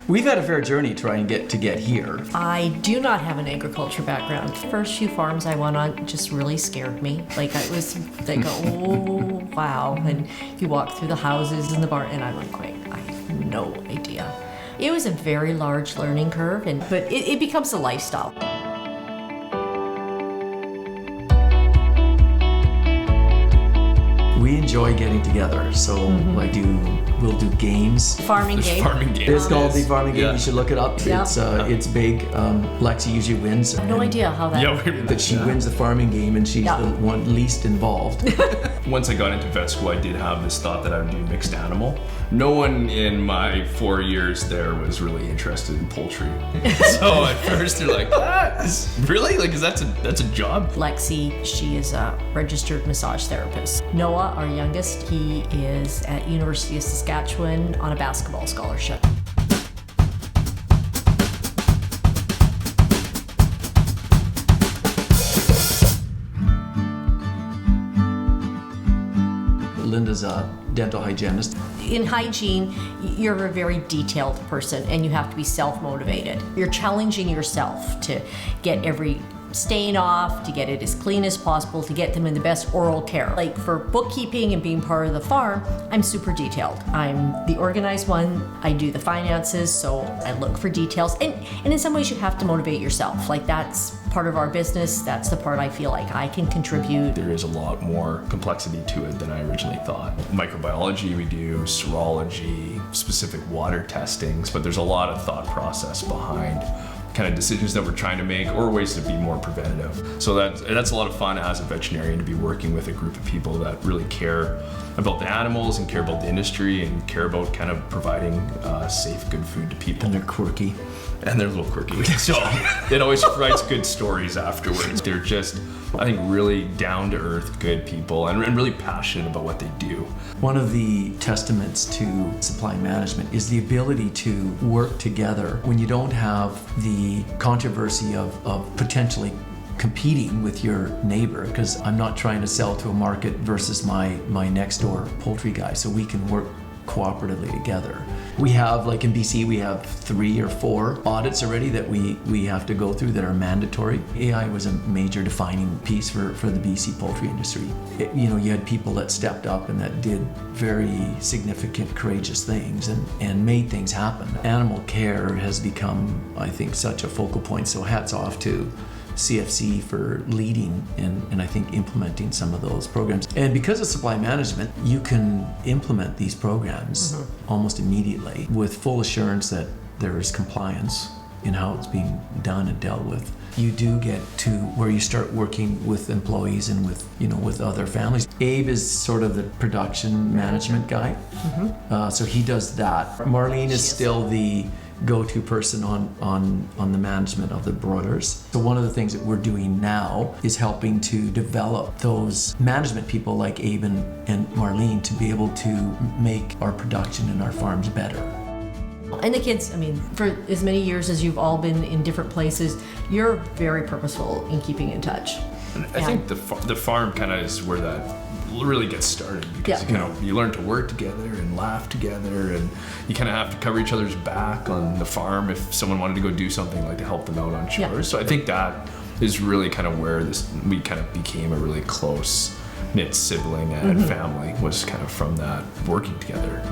We've had a fair journey trying to get here. I do not have an agriculture background. The first few farms I went on just really scared me. Like I was like, oh wow. And you walk through the houses and the barn and I'm like, I have no idea. It was a very large learning curve, but it becomes a lifestyle. We enjoy getting together, so we'll do games. Farming game. It's called the farming game. You should look it up. Yeah. It's big. Lexi usually wins. I have no idea how that. But she wins the farming game, and she's the one least involved. Once I got into vet school, I did have this thought that I would do mixed animal. No one in my 4 years there was really interested in poultry. So at first they're like, really? Like, that's a job? Lexi, she is a registered massage therapist. Noah, our youngest, he is at University of Saskatchewan on a basketball scholarship. Linda's a dental hygienist. In hygiene, you're a very detailed person and you have to be self-motivated. You're challenging yourself to get every stain off, to get it as clean as possible, to get them in the best oral care. Like for bookkeeping and being part of the farm, I'm super detailed. I'm the organized one. I do the finances, so I look for details. And in some ways you have to motivate yourself. Like that's part of our business. That's the part I feel like I can contribute. There is a lot more complexity to it than I originally thought. Microbiology, we do serology, specific water testings, but there's a lot of thought process behind kind of decisions that we're trying to make or ways to be more preventative. So that's a lot of fun as a veterinarian to be working with a group of people that really care about the animals and care about the industry and care about kind of providing safe, good food to people. And they're quirky. And they're a little quirky. So it always writes good stories afterwards. They're just, I think, really down-to-earth, good people and really passionate about what they do. One of the testaments to supply management is the ability to work together when you don't have the controversy of potentially competing with your neighbor, because I'm not trying to sell to a market versus my next door poultry guy, so we can work cooperatively together. We have, like in BC, we have 3 or 4 audits already that we have to go through that are mandatory. AI was a major defining piece for the BC poultry industry. You had people that stepped up and that did very significant, courageous things and made things happen. Animal care has become, I think, such a focal point, so hats off to CFC for leading and I think implementing some of those programs. And because of supply management, you can implement these programs almost immediately with full assurance that there is compliance in how it's being done and dealt with. You do get to where you start working with employees and with other families. Abe is sort of the production management guy, so he does that. Marlene is still the go-to person on the management of the broilers. So one of the things that we're doing now is helping to develop those management people like Abe and Marlene to be able to make our production and our farms better. And the kids, I mean, for as many years as you've all been in different places, you're very purposeful in keeping in touch. I think the farm kind of is where that really gets started, because you learn to work together and laugh together, and you kind of have to cover each other's back on the farm if someone wanted to go do something, like to help them out on chores. So I think that is really kind of where we kind of became a really close knit sibling and family, was kind of from that working together.